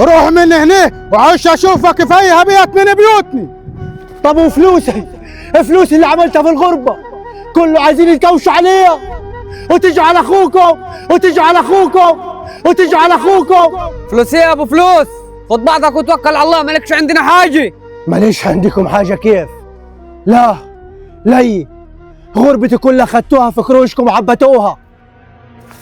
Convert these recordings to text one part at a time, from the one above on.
روح من هنا وعش اشوفك في اي بيت من بيوتني. طب وفلوسي؟ فلوسي اللي عملتها في الغربة كله عايزين يتكوشوا عليها، وتجوا على اخوكم وتجوا على اخوكم وتجوا على اخوكم. فلوس ايه يا ابو فلوس؟ خد بعضك وتوكل على الله، مالكش عندنا حاجه. ماليش عندكم حاجة كيف؟ لا لي غربتي كلها خدتوها في كروشكم وعبتوها.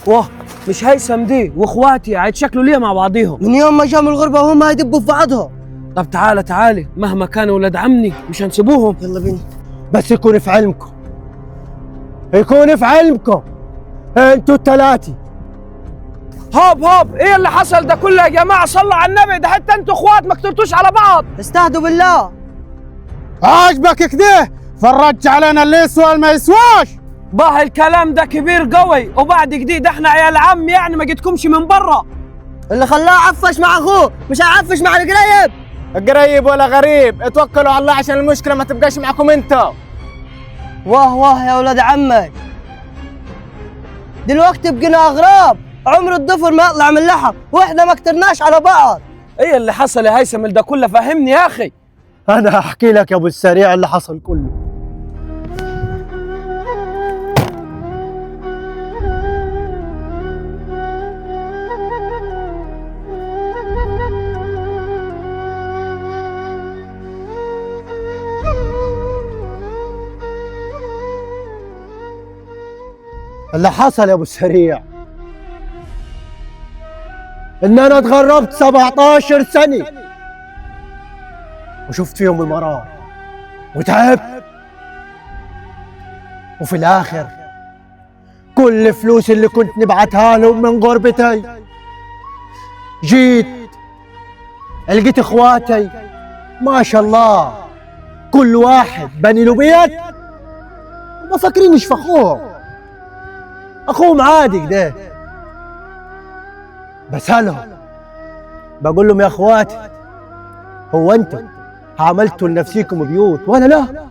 واه مش هيثم دي واخواتي هيتشكلوا ليه مع بعضيهم؟ من يوم ما جاوا من الغربة وهم هيدبوا في بعضها. طب تعالى مهما كانوا ولاد عمي مش هنسيبوهم. يلا بينا، بس يكون في علمكم، يكون في علمكم انتوا الثلاثة. هوب ايه اللي حصل ده كله يا جماعه؟ صلوا على النبي، ده حتى انتوا اخوات ما قتلتوش على بعض. استهدوا بالله. عاجبك كده؟ فرجت علينا اللي يسوى واللي ما يسواش. باه الكلام ده كبير قوي، وبعد جديد احنا عيال عم يعني ما جيتكمش من برا. اللي خلاه عفش مع اخوه مش هيعفش مع القريب. قريب ولا غريب، اتوكلوا على الله عشان المشكله ما تبقاش معكم انتوا. واه يا ولاد عمي، دلوقتي بقينا اغراب، عمر الضفر ما يطلع من لحم واحنا ما كترناش على بعض. ايه اللي حصل يا هيثم ده كله؟ فهمني يا اخي. انا هحكي لك يا ابو السريع اللي حصل كله. اللي حصل يا ابو السريع ان انا اتغربت 17 سنة وشفت فيهم المرار وتعبت، وفي الاخر كل الفلوس اللي كنت نبعتها لهم من غربتي جيت لقيت اخواتي ما شاء الله كل واحد بني له بيت وما فاكرينش في اخوهم عادي كده. بسألهم بقول لهم يا اخواتي هو انتم عملتوا لنفسيكم بيوت ولا لا؟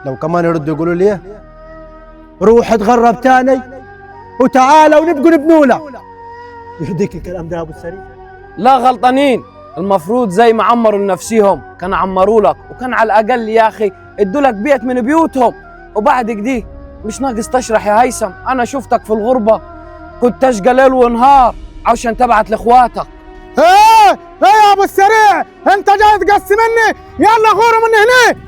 لو كمان يردوا يقولوا لي روح اتغرب تاني وتعالى ونبقوا نبنوا لك. يهديك الكلام ده يا ابو السريع؟ لا غلطانين، المفروض زي ما عمروا لنفسيهم كان عمروا لك، وكان على الاقل يا اخي ادوا لك بيت من بيوتهم. وبعد كده مش ناقص تشرح يا هيثم، انا شفتك في الغربه كنت تشقى ليل ونهار عشان تبعت لاخواتك. ايه يا ابو السريع، انت جاي تقسمني؟ يلا غوروا من هنا.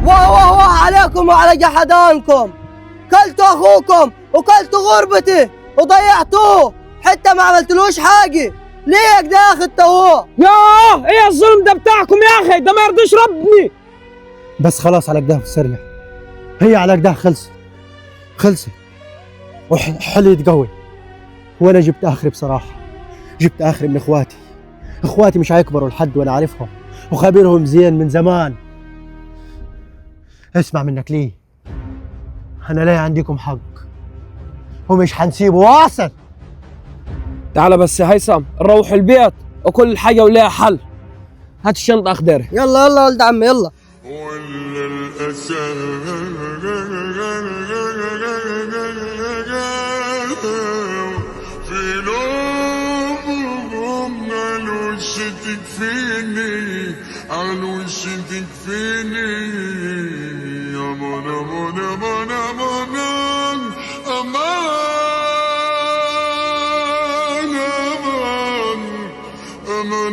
واه عليكم وعلى جحدانكم، كلتوا اخوكم وكلتوا غربتي وضيعتوه حتى ما عملتلوش حاجه. ليه كده يا اخي التوه؟ ياه ايه الظلم ده بتاعكم يا اخي؟ ده ما يرضيش ربني. بس خلاص على كده السريع، هي على كده خلصت وحلي يتقوي. وانا جبت اخري بصراحه، جبت اخري من اخواتي مش هيكبروا لحد وانا عارفهم وخابرهم زين من زمان. اسمع منك ليه، انا لا عندكم حق ومش حنسيبه واصل. تعال بس يا هيثم نروح البيت وكل حاجه ولها حل. هات الشنطه اخدري. يلا ولد عمي يلا. ولا الأسى في لومهم قالوا وش تكفيني، قالوا وش تكفيني. أمان أمان أمان أمان أمان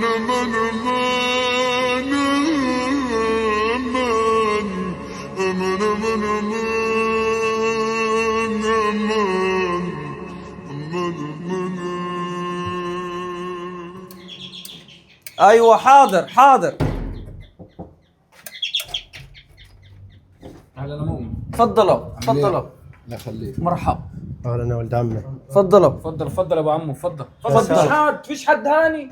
أمان أمان ايوه حاضر. اهلا مؤمن. تفضلوا. الله يخليك. مرحبا. اهلا يا ولد عمي. تفضلوا. تفضل يا ابو عمو، تفضل. فيش حد هاني.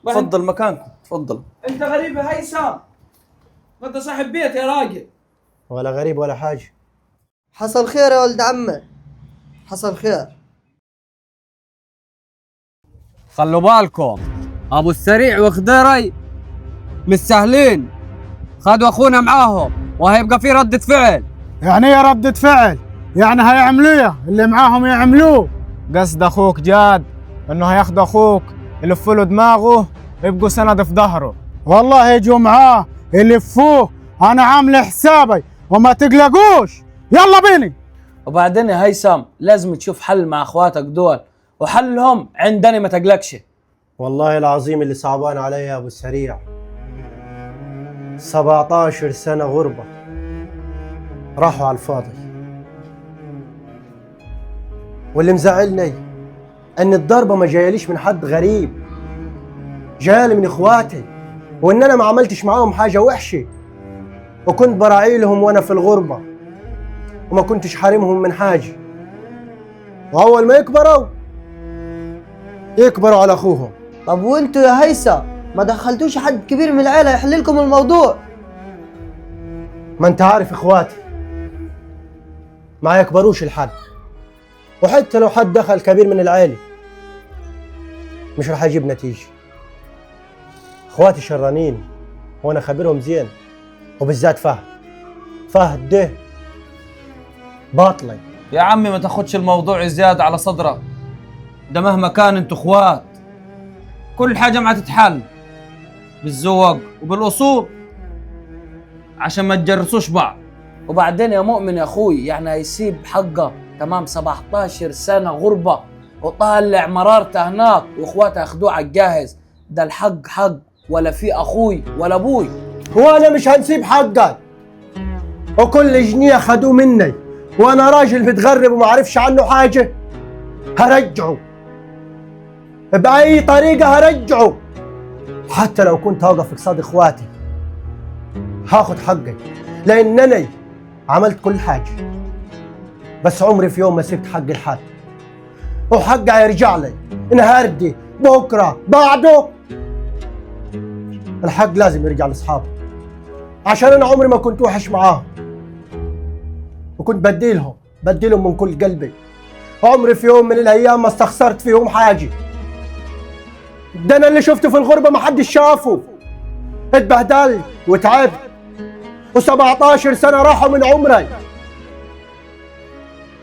تفضل مكانكم تفضل. انت غريب يا هيثم، ما انت صاحب بيت يا راجل. ولا غريب ولا حاجه. حصل خير يا ولد عمي، حصل خير. خلوا بالكم ابو السريع وخضيري مش سهلين، خدوا اخونا معاهم وهيبقى في ردة فعل. يعني ايه ردة فعل؟ يعني هيعملوه اللي معاهم يعملوه. قصد اخوك جاد انه هياخد اخوك يلفوا له دماغه يبقوا سند في ظهره. والله يجوا معاه يلفوه، انا عامل حسابي وما تقلقوش. يلا بيني. وبعدين يا هيثم لازم تشوف حل مع اخواتك دول، وحلهم عندني ما تقلقش. والله العظيم اللي صعبان علي يا ابو السريع 17 سنة غربة راحوا على الفاضي. واللي مزعلني ان الضربة ما جايليش من حد غريب، جايلي من اخواتي، وان انا ما عملتش معاهم حاجة وحشة، وكنت براعي لهم وانا في الغربة، وما كنتش حارمهم من حاجة. واول ما يكبروا على اخوهم. طب وانتوا يا هيثم ما دخلتوش حد كبير من العيلة يحل لكم الموضوع؟ ما انت عارف اخواتي ما يكبروش الحد، وحتى لو حد دخل كبير من العيلة مش رح يجيب نتيجة. اخواتي شرانين وانا خبرهم زين، وبالذات فهد ده باطلي. يا عمي ما تاخدش الموضوع زيادة على صدرك، ده مهما كان انتوا اخوات كل حاجة ما تتحل بالزوج وبالأصول عشان ما تجرسوش بعض. وبعدين يا مؤمن يا اخوي يعني هيسيب حقه تمام 17 سنة غربة وطالع مرارته هناك واخواته اخدوه على الجاهز. ده الحق حق، ولا في اخوي ولا ابوي. وانا مش هنسيب حقك، وكل جنيه خدوه مني وانا راجل متغرب وما عارفش عنه حاجة هرجعه بأي طريقة، هرجعه. حتى لو كنت هوقف قصاد اخواتي هاخد حقي، لانني عملت كل حاجة، بس عمري في يوم ما سبت حقي لحد، وحقي هيرجع لي النهارده بكره بعده. الحق لازم يرجع لاصحابه، عشان انا عمري ما كنت وحش معاهم، وكنت بديلهم من كل قلبي. عمري في يوم من الايام ما استخسرت فيهم حاجه. ده انا اللي شفته في الغربه ما حدش شافه. اتبهدلت وتعبت، و17 سنه راحوا من عمري.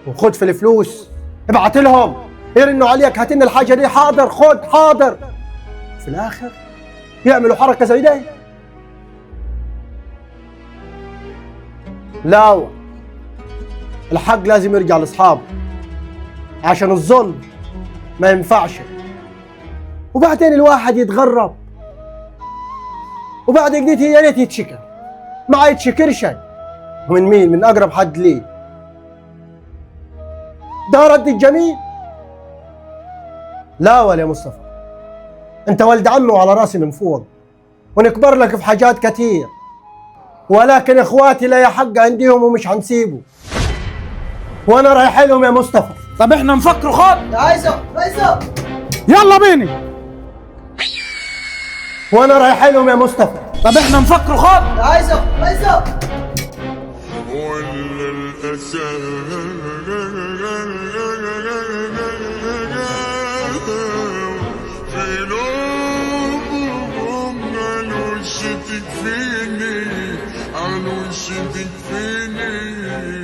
وخد في الفلوس، ابعت لهم يرنوا عليك هاتين الحاجه دي، حاضر خد حاضر. في الاخر يعملوا حركه زي دي. لا، الحق لازم يرجع لاصحابه، عشان الظلم ما ينفعش. وبعدين الواحد يتغرب، وبعد كده يا ريت يتشكر، ما يتشكرش. من مين؟ من اقرب حد ليه. ده رد الجميل؟ لا ولا يا مصطفى، انت ولد عمي وعلى راسي من فوق، ونكبر لك في حاجات كتير، ولكن اخواتي لا يحق عندهم ومش هنسيبه، وانا رايح لهم يا مصطفى. طب احنا نفكروا خد. يا هيثم يلا بيني. وانا رايح لهم يا مصطفى. طب احنا نفكروا خد. يا هيثم ولا الأسى في لومهم قالوا وش تكفيني، قالوا وش تكفيني.